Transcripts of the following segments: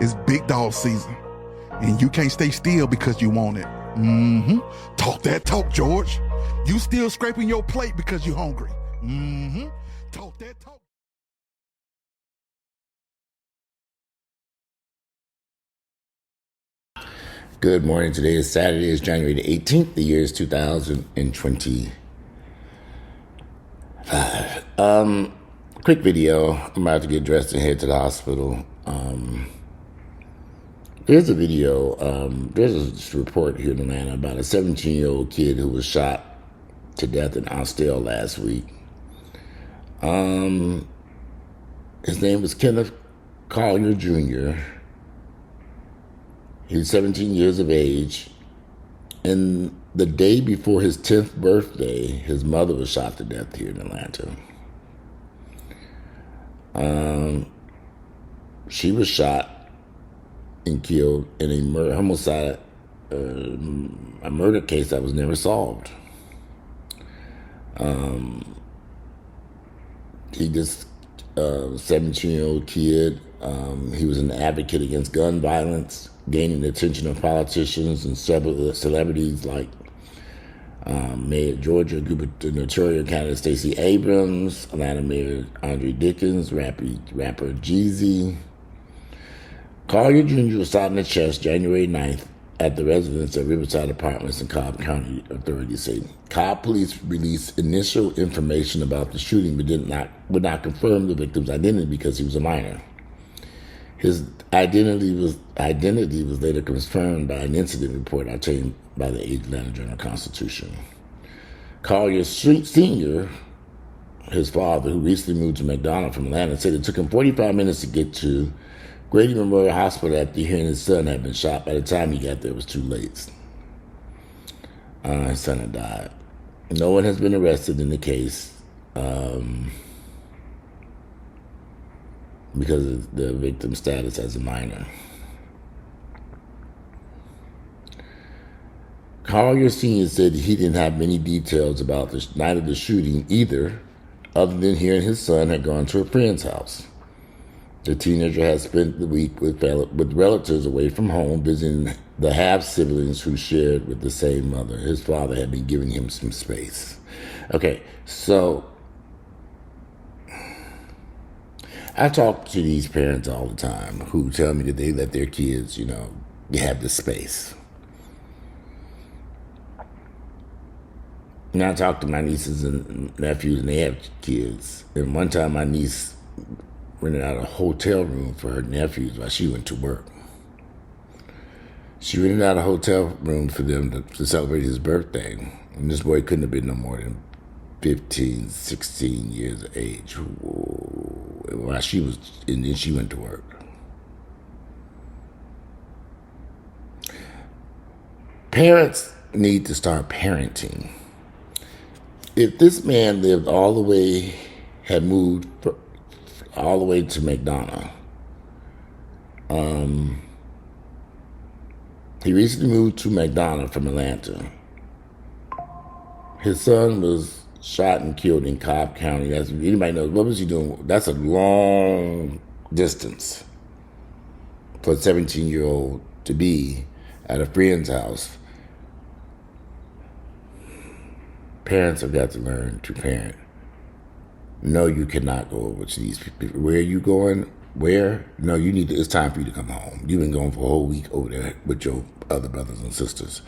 It's big dog season, and you can't stay still because you want it. Mm-hmm. Talk that talk, George. You still scraping your plate because you're hungry. Mm-hmm. Talk that talk. Good morning. Today is Saturday. It's January the 18th. The year is 2025. Quick video. I'm about to get dressed and head to the hospital. There's a video. There's a report here in Atlanta about a 17-year-old kid who was shot to death in Austell last week. His name was Kenneth Collier Jr. He was 17 years of age. And the day before his 10th birthday, his mother was shot to death here in Atlanta. She was shot and killed in a homicide, a murder case that was never solved. He just, 17-year-old kid. He was an advocate against gun violence, gaining the attention of politicians and several celebrities like Mayor Georgia gubernatorial candidate Stacey Abrams, Atlanta Mayor Andre Dickens, rapper Jeezy. Collier Jr. was shot in the chest January 9th at the residence at Riverside Apartments in Cobb County, authorities say. Cobb police released initial information about the shooting, but would not confirm the victim's identity because he was a minor. His identity was later confirmed by an incident report obtained by the Atlanta Journal-Constitution. Collier Sr., his father, who recently moved to McDonough from Atlanta, said it took him 45 minutes to get to Grady Memorial Hospital after hearing his son had been shot. By the time he got there, it was too late. His son had died. No one has been arrested in the case because of the victim's status as a minor. Collier Sr. said he didn't have many details about the night of the shooting either, other than hearing his son had gone to a friend's house. The teenager had spent the week with relatives away from home, visiting the half-siblings who shared with the same mother. His father had been giving him some space. Okay, so I talk to these parents all the time who tell me that they let their kids, have the space. And I talk to my nieces and nephews, and they have kids. And one time my niece rented out a hotel room for her nephews while she went to work. She rented out a hotel room for them to celebrate his birthday. And this boy couldn't have been no more than 15, 16 years of age. While she was, and then she went to work. Parents need to start parenting. If this man lived had moved all the way to McDonough, he recently moved to McDonough from Atlanta. His son was shot and killed in Cobb County. As anybody knows, what was he doing? That's a long distance for a 17-year-old to be at a friend's house. Parents have got to learn to parent. No, you cannot go over to these people. Where are you going? Where? No, it's time for you to come home. You've been going for a whole week over there with your other brothers and sisters.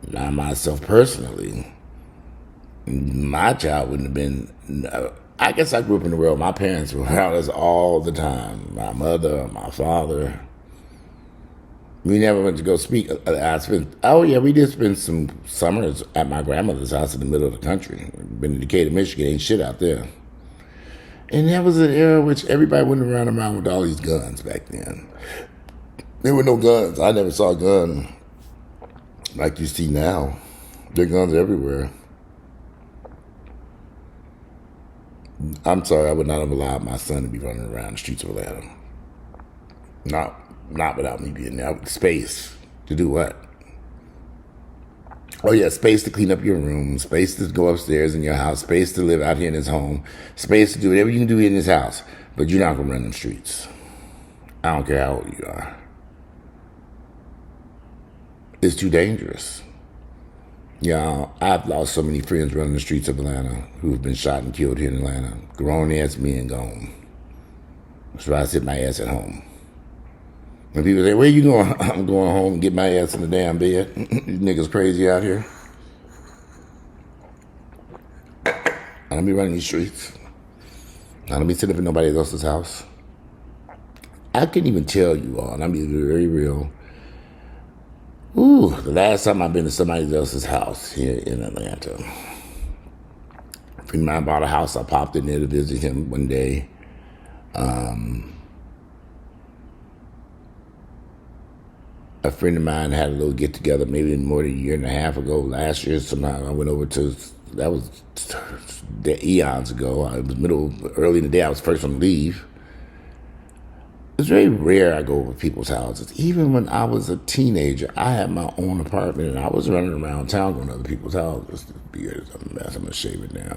Now, myself personally, my child wouldn't have been, I guess I grew up in the world. My parents were around us all the time. My mother, my father. We never went to go speak. We did spend some summers at my grandmother's house in the middle of the country. Been in Decatur, Michigan, ain't shit out there. And that was an era in which everybody went around with all these guns back then. There were no guns. I never saw a gun like you see now. There are guns everywhere. I'm sorry, I would not have allowed my son to be running around the streets of Atlanta. Not without me being there. Space to do what? Oh yeah, space to clean up your room, space to go upstairs in your house, space to live out here in his home, space to do whatever you can do in his house, but you're not gonna run the streets. I don't care how old you are. It's too dangerous. I've lost so many friends running the streets of Atlanta who've been shot and killed here in Atlanta. Grown ass men gone. That's why I sit my ass at home. When people say, where you going? I'm going home and get my ass in the damn bed. These niggas crazy out here. I don't be running these streets. I don't be sitting up in nobody else's house. I couldn't even tell you all, and I'm being very real. The last time I've been to somebody else's house here in Atlanta. A friend of mine bought a house. I popped in there to visit him one day. A friend of mine had a little get together maybe more than a year and a half ago. Last year, sometime I went over to, that was eons ago. It was early in the day. I was first on leave. It's very rare I go over people's houses. Even when I was a teenager, I had my own apartment and I was running around town going to other people's houses. This beard is a mess. I'm going to shave it now.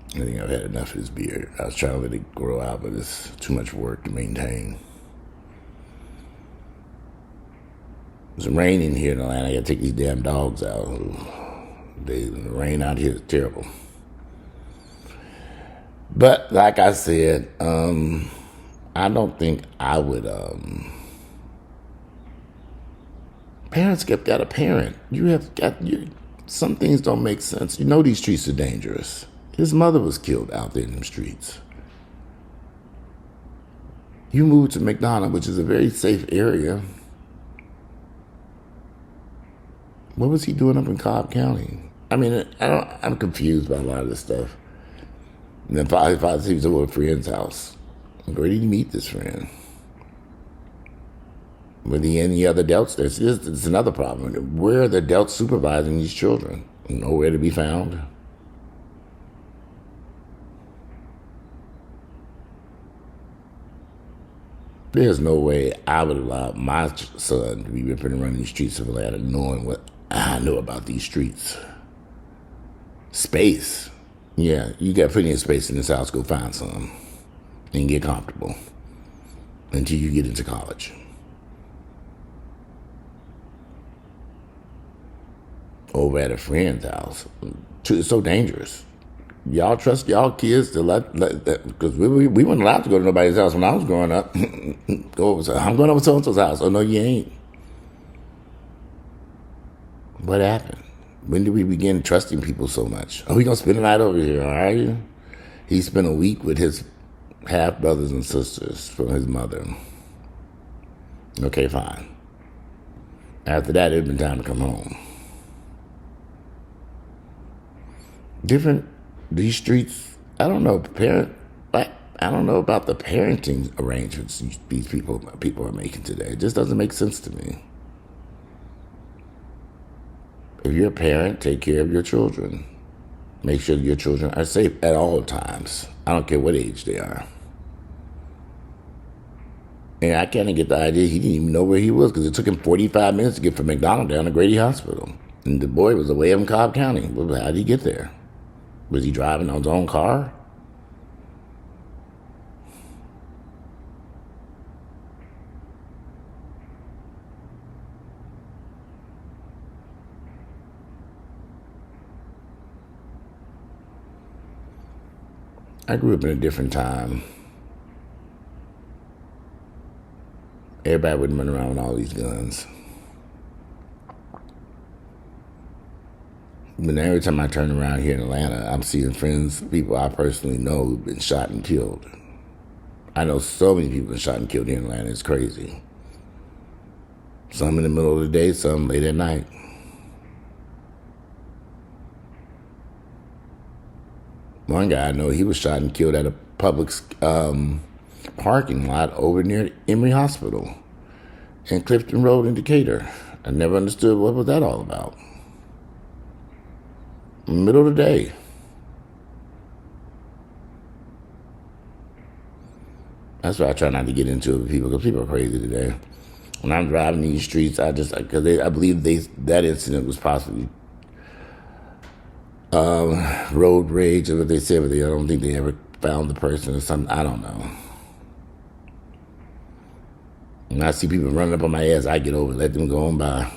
I think I've had enough of this beard. I was trying to let it grow out, but it's too much work to maintain. It's raining here in Atlanta. I got to take these damn dogs out. The rain out here is terrible. But like I said, I don't think I would. Parents got a parent. Some things don't make sense. You know these streets are dangerous. His mother was killed out there in them streets. You moved to McDonough, which is a very safe area. What was he doing up in Cobb County? I mean, I'm confused by a lot of this stuff. And then father he was over a friend's house. Where did he meet this friend? Were there any other adults there? It's another problem. Where are the adults supervising these children? Nowhere to be found. There's no way I would allow my son to be ripping and running the streets of Atlanta knowing what I know about these streets. Space. Yeah, you got plenty of space in this house. Go find some and get comfortable until you get into college. Over at a friend's house. It's so dangerous. Y'all trust y'all kids to let because we weren't allowed to go to nobody's house when I was growing up. I'm going over to so-and-so's house. Oh, no, you ain't. What happened? When did we begin trusting people so much? Oh, we going to spend the night over here, are you? He spent a week with his half-brothers and sisters from his mother. Okay, fine. After that, it had been time to come home. These streets, I don't know, I don't know about the parenting arrangements these people are making today. It just doesn't make sense to me. If you're a parent, take care of your children. Make sure your children are safe at all times. I don't care what age they are. And I kind of get the idea he didn't even know where he was because it took him 45 minutes to get from McDonough down to Grady Hospital. And the boy was away in Cobb County. Well, how did he get there? Was he driving on his own car? I grew up in a different time. Everybody wouldn't run around with all these guns. But every time I turn around here in Atlanta, I'm seeing friends, people I personally know who've been shot and killed. I know so many people been shot and killed here in Atlanta. It's crazy. Some in the middle of the day, some late at night. One guy I know, he was shot and killed at a public parking lot over near Emory Hospital and Clifton Road in Decatur. I never understood what was that all about. In the middle of the day. That's why I try not to get into it with people, because people are crazy today. When I'm driving these streets, I believe that incident was possibly road rage, or what they said, but I don't think they ever found the person or something. I don't know. When I see people running up on my ass, I get over, let them go on by.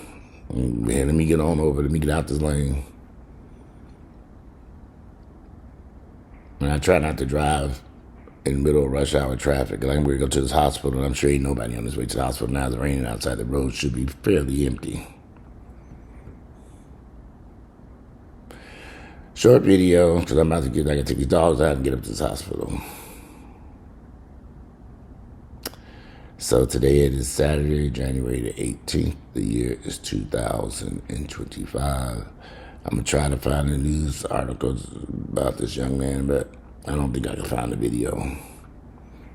Man, let me get on over. Let me get out this lane. And I try not to drive in the middle of rush hour traffic. Like I'm going to go to this hospital, and I'm sure ain't nobody on his way to the hospital now. It's raining outside. The road should be fairly empty. Short video, because I'm about to get, I got to take these dogs out and get up to this hospital. So today it is Saturday, January the 18th. The year is 2025. I'm going to try to find the news articles about this young man, but I don't think I can find the video.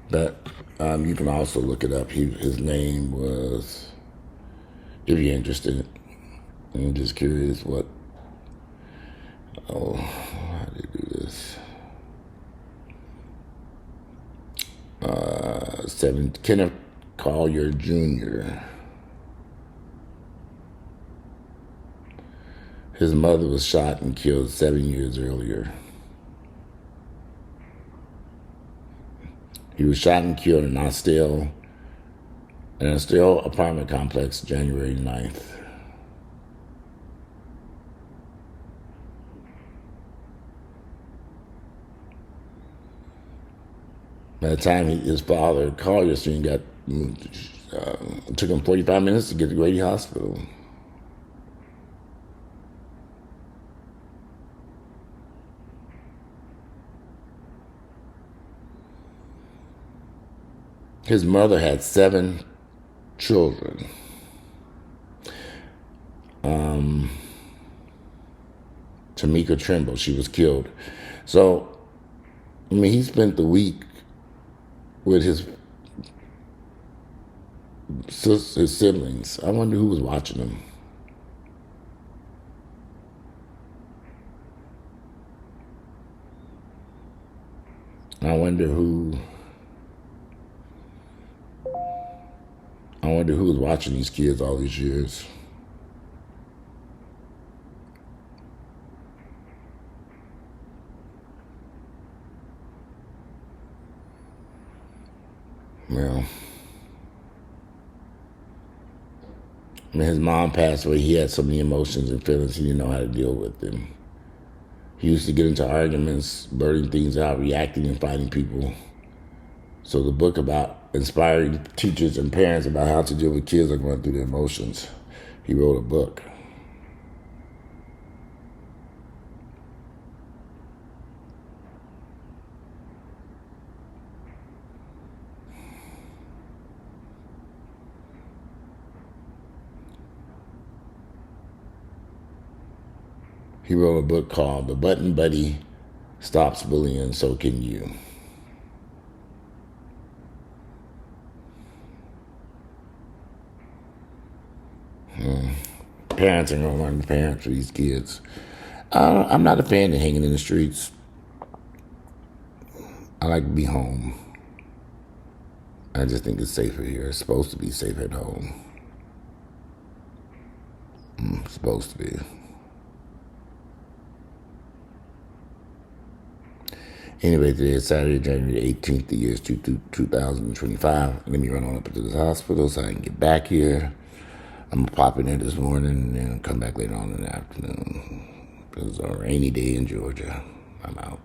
But you can also look it up. His name was, if you're interested, I'm just curious what, how do you do this? Kenneth Collier Jr. His mother was shot and killed 7 years earlier. He was shot and killed in an Austell apartment complex January 9th. By the time his father, Collier Sr., it took him 45 minutes to get to Grady Hospital. His mother had 7 children. Tamika Trimble, she was killed. So, I mean, he spent the week with his siblings. I wonder who was watching him. I wonder who was watching these kids all these years. Well, when his mom passed away, he had so many emotions and feelings he didn't know how to deal with them. He used to get into arguments, blurting things out, reacting and fighting people. So the book about inspiring teachers and parents about how to deal with kids that are going through their emotions, he wrote a book. He wrote a book called The Button Buddy Stops Bullying, So Can You. Parents are going to learn to parent for these kids. I'm not a fan of hanging in the streets. I like to be home. I just think it's safer here. It's supposed to be safe at home. It's supposed to be. Anyway, today is Saturday, January 18th. The year is 2025. Let me run on up into this hospital so I can get back here. I'm going to pop in there this morning and then come back later on in the afternoon. It's a rainy day in Georgia. I'm out.